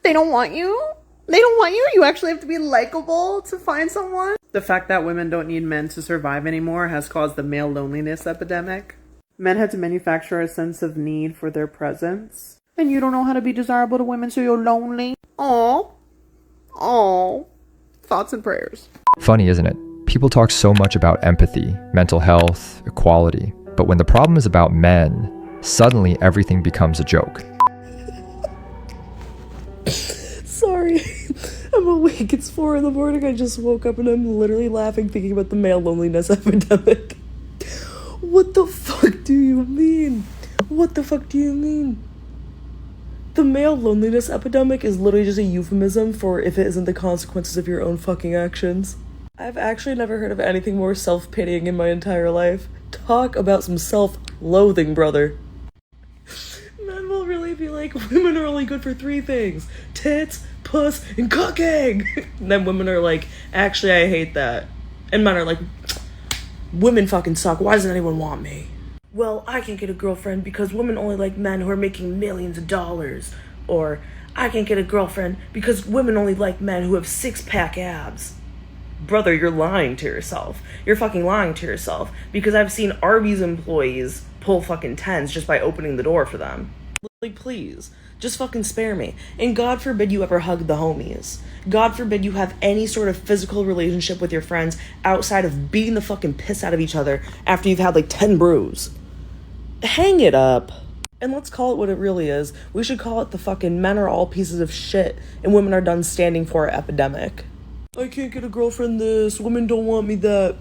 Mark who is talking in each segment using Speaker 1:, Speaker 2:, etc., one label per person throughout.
Speaker 1: They don't want you? They don't want you? You actually have to be likable to find someone? The fact that women don't need men to survive anymore has caused the male loneliness epidemic. Men had to manufacture a sense of need for their presence. And you don't know how to be desirable to women, so you're lonely? Aww. Aww. Thoughts and prayers.
Speaker 2: Funny, isn't it? People talk so much about empathy, mental health, equality, but when the problem is about men, suddenly everything becomes a joke.
Speaker 3: Sorry, I'm awake. It's 4 a.m. I just woke up and I'm literally laughing thinking about the male loneliness epidemic. What the fuck do you mean? What the fuck do you mean? The male loneliness epidemic is literally just a euphemism for if it isn't the consequences of your own fucking actions. I've actually never heard of anything more self-pitying in my entire life. Talk about some self-loathing, brother. Men will really be like, women are only good for 3 things: tits, puss, and cooking. And then women are like, actually, I hate that. And men are like, women fucking suck. Why doesn't anyone want me? Well, I can't get a girlfriend because women only like men who are making millions of dollars. Or, I can't get a girlfriend because women only like men who have 6-pack abs. Brother, you're lying to yourself. You're fucking lying to yourself. Because I've seen Arby's employees pull fucking 10s just by opening the door for them. Like, please, just fucking spare me. And God forbid you ever hug the homies. God forbid you have any sort of physical relationship with your friends outside of beating the fucking piss out of each other after you've had like 10 brews. Hang it up. And let's call it what it really is. We should call it the fucking men are all pieces of shit and women are done standing for epidemic. I can't get a girlfriend this, women don't want me that.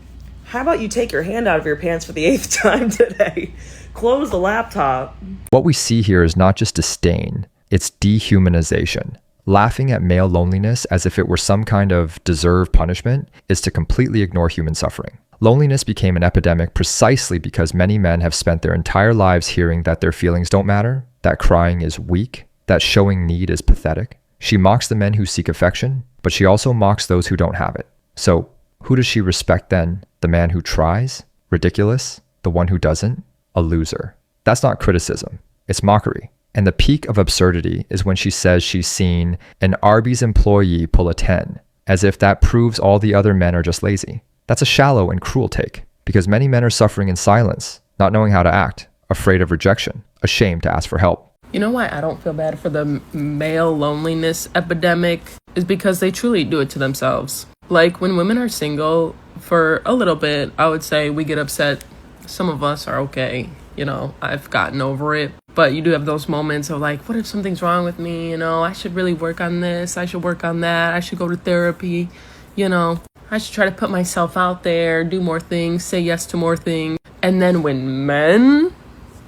Speaker 3: How about you take your hand out of your pants for the 8th time today? Close the laptop.
Speaker 2: What we see here is not just disdain, it's dehumanization. Laughing at male loneliness as if it were some kind of deserved punishment is to completely ignore human suffering. Loneliness became an epidemic precisely because many men have spent their entire lives hearing that their feelings don't matter, that crying is weak, that showing need is pathetic. She mocks the men who seek affection, but she also mocks those who don't have it. So, who does she respect then? The man who tries? Ridiculous? The one who doesn't? A loser. That's not criticism. It's mockery. And the peak of absurdity is when she says she's seen an Arby's employee pull a 10, as if that proves all the other men are just lazy. That's a shallow and cruel take, because many men are suffering in silence, not knowing how to act, afraid of rejection, ashamed to ask for help.
Speaker 4: You know why I don't feel bad for the male loneliness epidemic? Is because they truly do it to themselves. Like, when women are single, for a little bit, I would say we get upset. Some of us are okay. You know, I've gotten over it. But you do have those moments of like, what if something's wrong with me? You know, I should really work on this. I should work on that. I should go to therapy. You know, I should try to put myself out there, do more things, say yes to more things. And then when men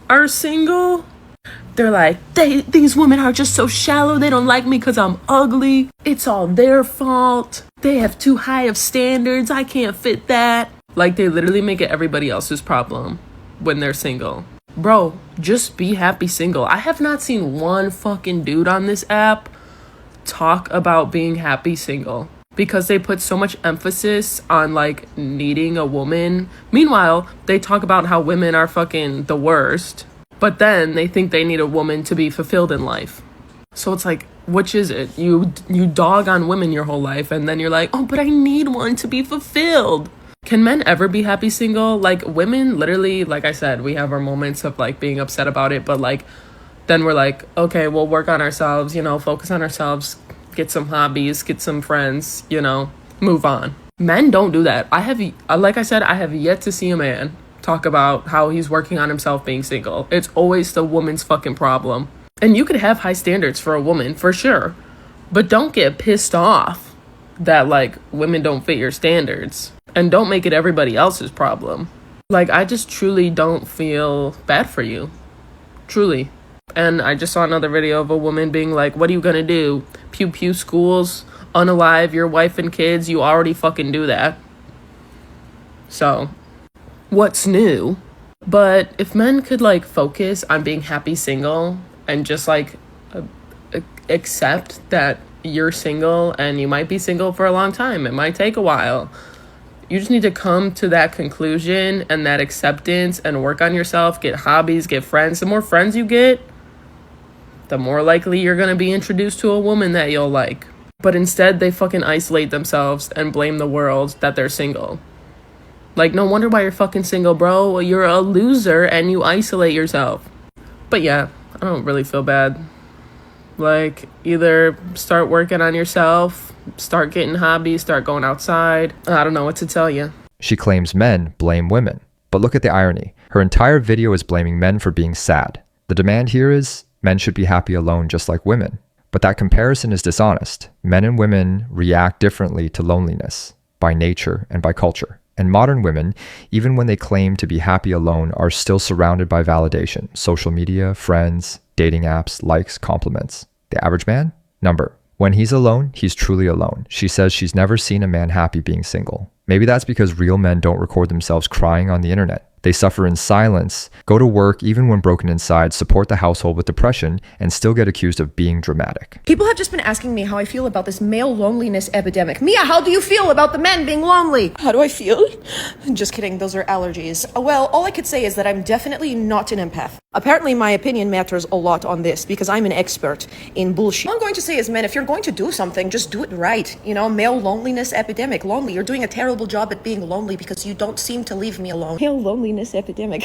Speaker 4: are single, they're like, these women are just so shallow. They don't like me because I'm ugly. It's all their fault. They have too high of standards. I can't fit that. Like, they literally make it everybody else's problem when they're single. Bro, just be happy single. I have not seen one fucking dude on this app talk about being happy single because they put so much emphasis on like needing a woman. Meanwhile, they talk about how women are fucking the worst, but then they think they need a woman to be fulfilled in life. So it's like, which is it? You dog on women your whole life and then you're like, oh, but I need one to be fulfilled. Can men ever be happy single? Like, women literally, like I said, we have our moments of like being upset about it, but like then we're like, okay, we'll work on ourselves, you know, focus on ourselves, get some hobbies, get some friends, you know, move on. Men don't do that. Like I said, I have yet to see a man talk about how he's working on himself being single. It's always the woman's fucking problem. And you could have high standards for a woman, for sure, but don't get pissed off that like women don't fit your standards. And don't make it everybody else's problem. Like, I just truly don't feel bad for you. Truly. And I just saw another video of a woman being like, what are you gonna do? Pew pew schools, unalive your wife and kids, you already fucking do that. So, what's new? But if men could like focus on being happy single and just like accept that you're single and you might be single for a long time, it might take a while. You just need to come to that conclusion and that acceptance and work on yourself, get hobbies, get friends. The more friends you get, the more likely you're gonna be introduced to a woman that you'll like. But instead, they fucking isolate themselves and blame the world that they're single. Like, no wonder why you're fucking single, bro. You're a loser and you isolate yourself. But yeah, I don't really feel bad. Like, either start working on yourself, start getting hobbies, start going outside. I don't know what to tell you.
Speaker 2: She claims men blame women. But look at the irony. Her entire video is blaming men for being sad. The demand here is men should be happy alone just like women. But that comparison is dishonest. Men and women react differently to loneliness by nature and by culture. And modern women, even when they claim to be happy alone, are still surrounded by validation, social media, friends, dating apps, likes, compliments. The average man? Number. When he's alone, he's truly alone. She says she's never seen a man happy being single. Maybe that's because real men don't record themselves crying on the internet. They suffer in silence, go to work even when broken inside, support the household with depression, and still get accused of being dramatic.
Speaker 5: People have just been asking me how I feel about this male loneliness epidemic. Mia, how do you feel about the men being lonely?
Speaker 3: How do I feel?
Speaker 5: Just kidding, those are allergies. Well, all I could say is that I'm definitely not an empath. Apparently my opinion matters a lot on this because I'm an expert in bullshit. All I'm going to say is, men, if you're going to do something, just do it right. You know, male loneliness epidemic. Lonely. You're doing a terrible job at being lonely because you don't seem to leave me alone. Male loneliness epidemic.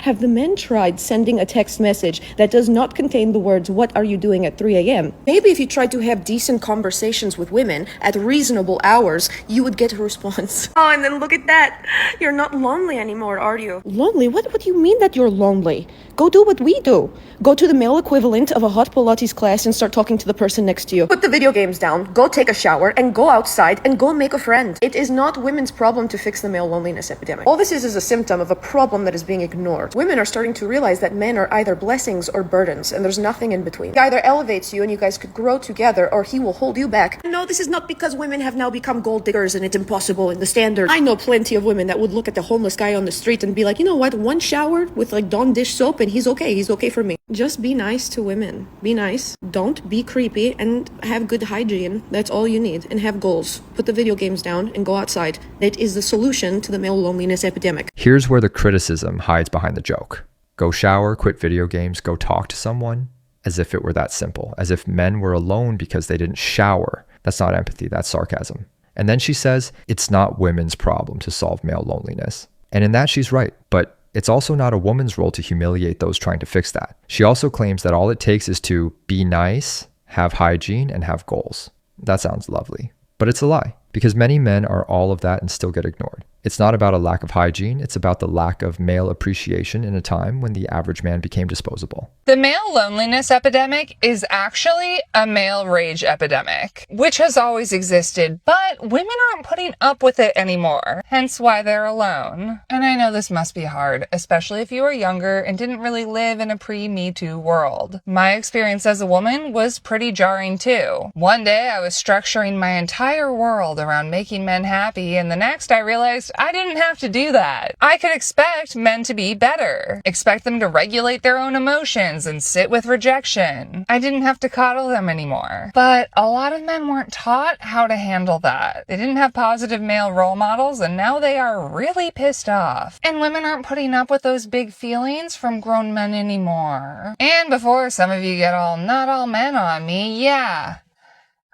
Speaker 5: Have the men tried sending a text message that does not contain the words, "What are you doing at 3 a.m.? Maybe if you tried to have decent conversations with women at reasonable hours, you would get a response. Oh, and then look at that. You're not lonely anymore, are you? Lonely? What do you mean that you're lonely? Go do what we do. Go to the male equivalent of a hot Pilates class and start talking to the person next to you. Put the video games down, go take a shower, and go outside and go make a friend. It is not women's problem to fix the male loneliness epidemic. All this is a symptom of a problem that is being ignored. Women are starting to realize that men are either blessings or burdens, and there's nothing in between. He either elevates you and you guys could grow together, or he will hold you back. No, this is not because women have now become gold diggers and it's impossible in the standard. I know plenty of women that would look at the homeless guy on the street and be like, you know what, one shower with like Dawn dish soap and he's okay for me. Just be nice to women. Be nice. Don't be creepy and have good hygiene. That's all you need. And have goals. Put the video games down and go outside. That is the solution to the male loneliness epidemic.
Speaker 2: Here's where the criticism hides behind the joke. Go shower, quit video games, go talk to someone, as if it were that simple. As if men were alone because they didn't shower. That's not empathy, that's sarcasm. And then she says it's not women's problem to solve male loneliness. And in that she's right, but it's also not a woman's role to humiliate those trying to fix that. She also claims that all it takes is to be nice, have hygiene, and have goals. That sounds lovely. But it's a lie, because many men are all of that and still get ignored. It's not about a lack of hygiene, it's about the lack of male appreciation in a time when the average man became disposable.
Speaker 6: The male loneliness epidemic is actually a male rage epidemic, which has always existed, but women aren't putting up with it anymore, hence why they're alone. And I know this must be hard, especially if you were younger and didn't really live in a pre-Me Too world. My experience as a woman was pretty jarring too. One day I was structuring my entire world around making men happy, and the next I realized I didn't have to do that. I could expect men to be better, expect them to regulate their own emotions and sit with rejection. I didn't have to coddle them anymore. But a lot of men weren't taught how to handle that. They didn't have positive male role models, and now they are really pissed off. And women aren't putting up with those big feelings from grown men anymore. And before some of you get all not all men on me, yeah,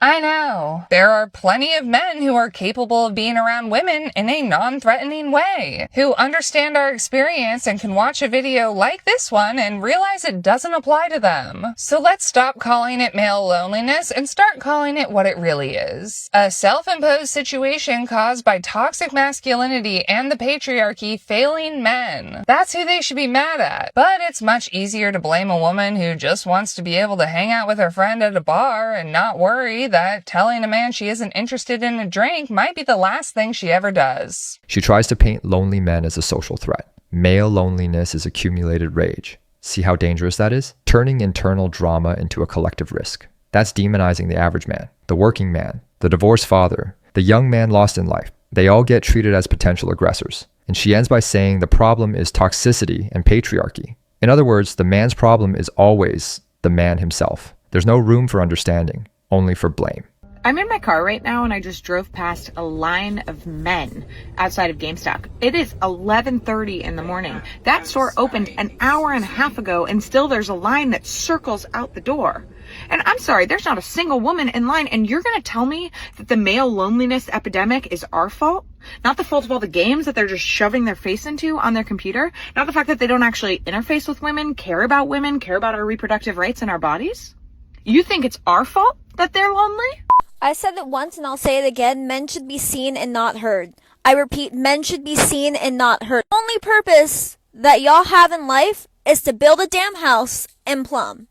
Speaker 6: I know. There are plenty of men who are capable of being around women in a non-threatening way, who understand our experience and can watch a video like this one and realize it doesn't apply to them. So let's stop calling it male loneliness and start calling it what it really is. A self-imposed situation caused by toxic masculinity and the patriarchy failing men. That's who they should be mad at. But it's much easier to blame a woman who just wants to be able to hang out with her friend at a bar and not worry that telling a man she isn't interested in a drink might be the last thing she ever does.
Speaker 2: She tries to paint lonely men as a social threat. Male loneliness is accumulated rage. See how dangerous that is? Turning internal drama into a collective risk. That's demonizing the average man, the working man, the divorced father, the young man lost in life. They all get treated as potential aggressors. And she ends by saying the problem is toxicity and patriarchy. In other words, the man's problem is always the man himself. There's no room for understanding, only for blame.
Speaker 7: I'm in my car right now and I just drove past a line of men outside of GameStop. It is 11:30 in the morning. That store opened an hour and a half ago and still there's a line that circles out the door. And I'm sorry, there's not a single woman in line, and you're gonna tell me that the male loneliness epidemic is our fault? Not the fault of all the games that they're just shoving their face into on their computer? Not the fact that they don't actually interface with women, care about our reproductive rights and our bodies? You think it's our fault that they're lonely?
Speaker 8: I said it once and I'll say it again. Men should be seen and not heard. I repeat, men should be seen and not heard. The only purpose that y'all have in life is to build a damn house and plumb.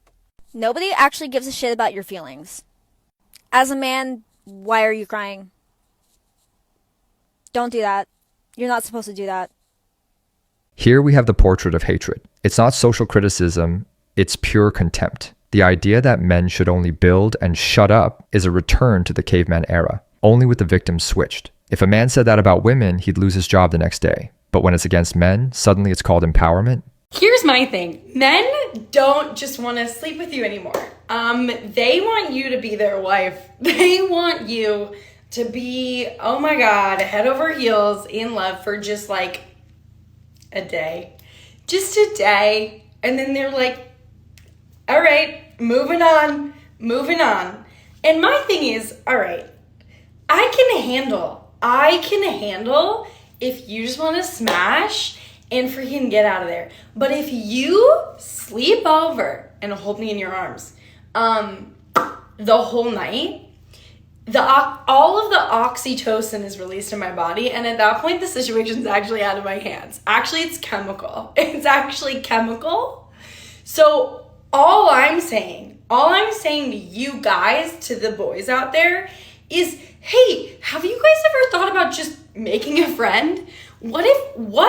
Speaker 8: Nobody actually gives a shit about your feelings. As a man, why are you crying? Don't do that. You're not supposed to do that.
Speaker 2: Here we have the portrait of hatred. It's not social criticism, it's pure contempt. The idea that men should only build and shut up is a return to the caveman era, only with the victims switched. If a man said that about women, he'd lose his job the next day. But when it's against men, suddenly it's called empowerment.
Speaker 9: Here's my thing. Men don't just want to sleep with you anymore. They want you to be their wife. They want you to be, oh my God, head over heels in love for just like a day. Just a day. And then they're like, all right, moving on. And my thing is, all right, I can handle if you just want to smash and freaking get out of there. But if you sleep over and hold me in your arms the whole night, all of the oxytocin is released in my body, and at that point the situation's actually out of my hands. Actually, it's chemical. It's actually chemical. So all I'm saying to you guys, to the boys out there, is, hey, have you guys ever thought about just making a friend? What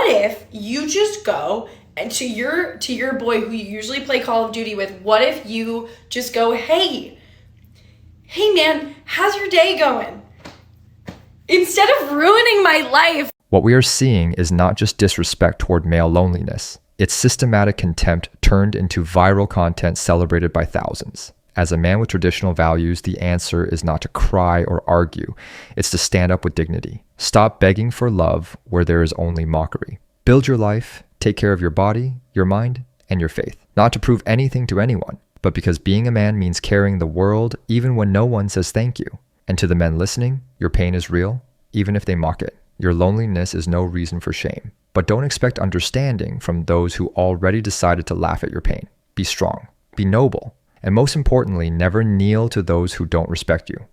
Speaker 9: if you just go and to your boy who you usually play Call of Duty with, what if you just go, hey man, how's your day going? Instead of ruining my life.
Speaker 2: What we are seeing is not just disrespect toward male loneliness. It's systematic contempt turned into viral content celebrated by thousands. As a man with traditional values, the answer is not to cry or argue. It's to stand up with dignity. Stop begging for love where there is only mockery. Build your life, take care of your body, your mind, and your faith. Not to prove anything to anyone, but because being a man means carrying the world even when no one says thank you. And to the men listening, your pain is real, even if they mock it. Your loneliness is no reason for shame. But don't expect understanding from those who already decided to laugh at your pain. Be strong, be noble, and most importantly, never kneel to those who don't respect you.